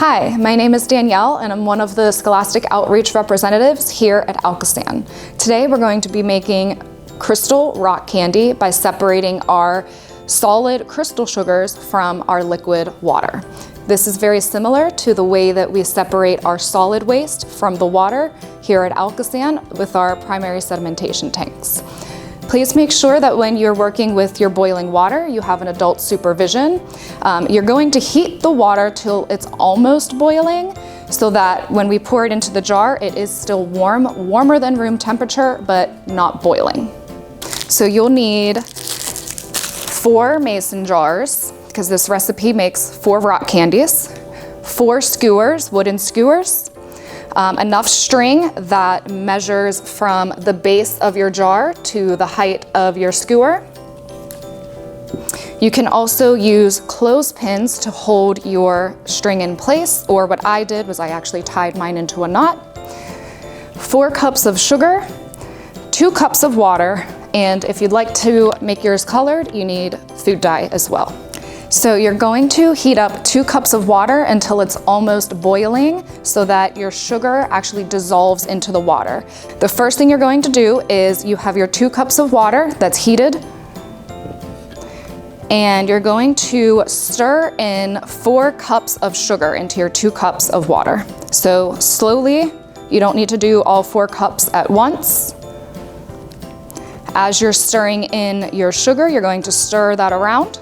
Hi, my name is Danielle and I'm one of the Scholastic Outreach representatives here at Alkastan. Today we're going to be making crystal rock candy by separating our solid crystal sugars from our liquid water. This is very similar to the way that we separate our solid waste from the water here at Alkastan with our primary sedimentation tanks. Please make sure that when you're working with your boiling water, you have an adult supervision. You're going to heat the water till it's almost boiling so that when we pour it into the jar, it is still warm, warmer than room temperature, but not boiling. So you'll need 4 mason jars, because this recipe makes 4 rock candies, 4 skewers, wooden skewers, enough string that measures from the base of your jar to the height of your skewer. You can also use clothespins to hold your string in place, or what I did was I actually tied mine into a knot. 4 cups of sugar, 2 cups of water, and if you'd like to make yours colored, you need food dye as well. So you're going to heat up 2 cups of water until it's almost boiling so that your sugar actually dissolves into the water. The first thing you're going to do is you have your 2 cups of water that's heated, and you're going to stir in 4 cups of sugar into your 2 cups of water. So slowly, you don't need to do all 4 cups at once. As you're stirring in your sugar, you're going to stir that around.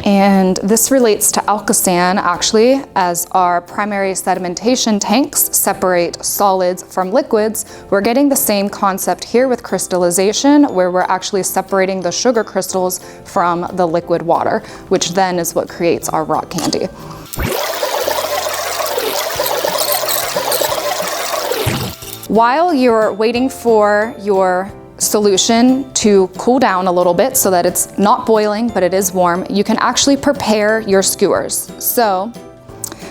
And this relates to Alkastan actually, as our primary sedimentation tanks separate solids from liquids. We're getting the same concept here with crystallization, where we're actually separating the sugar crystals from the liquid water, which then is what creates our rock candy. While you're waiting for your solution to cool down a little bit so that it's not boiling, but it is warm, you can actually prepare your skewers. So,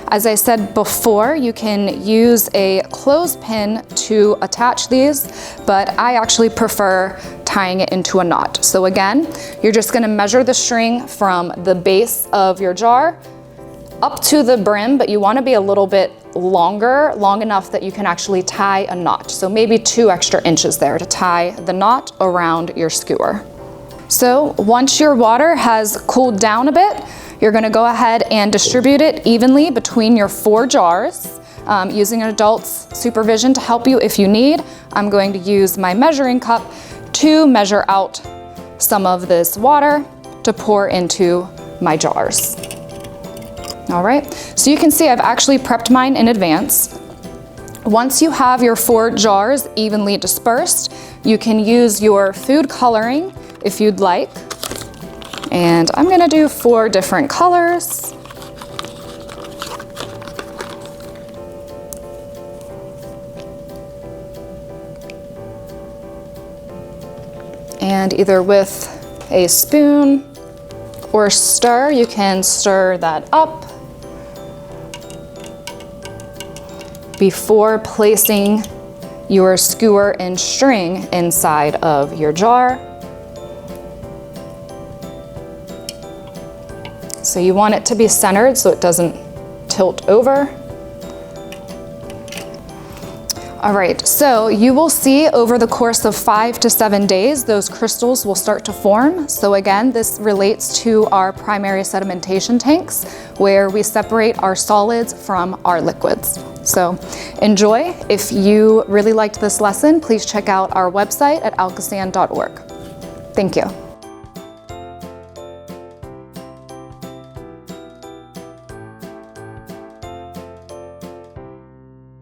as I said before, you can use a clothespin to attach these, but I actually prefer tying it into a knot. So again, you're just gonna measure the string from the base of your jar up to the brim, but you wanna be a little bit longer, long enough that you can actually tie a knot. So maybe 2 extra inches there to tie the knot around your skewer. So once your water has cooled down a bit, you're gonna go ahead and distribute it evenly between your 4 jars, using an adult's supervision to help you if you need. I'm going to use my measuring cup to measure out some of this water to pour into my jars. All right, so you can see I've actually prepped mine in advance. Once you have your 4 jars evenly dispersed, you can use your food coloring if you'd like. And I'm gonna do 4 different colors. And either with a spoon or stir, you can stir that up before placing your skewer and string inside of your jar. So you want it to be centered so it doesn't tilt over. All right, so you will see over the course of 5 to 7 days, those crystals will start to form. So again, this relates to our primary sedimentation tanks, where we separate our solids from our liquids. So enjoy. If you really liked this lesson, please check out our website at alkastan.org. Thank you.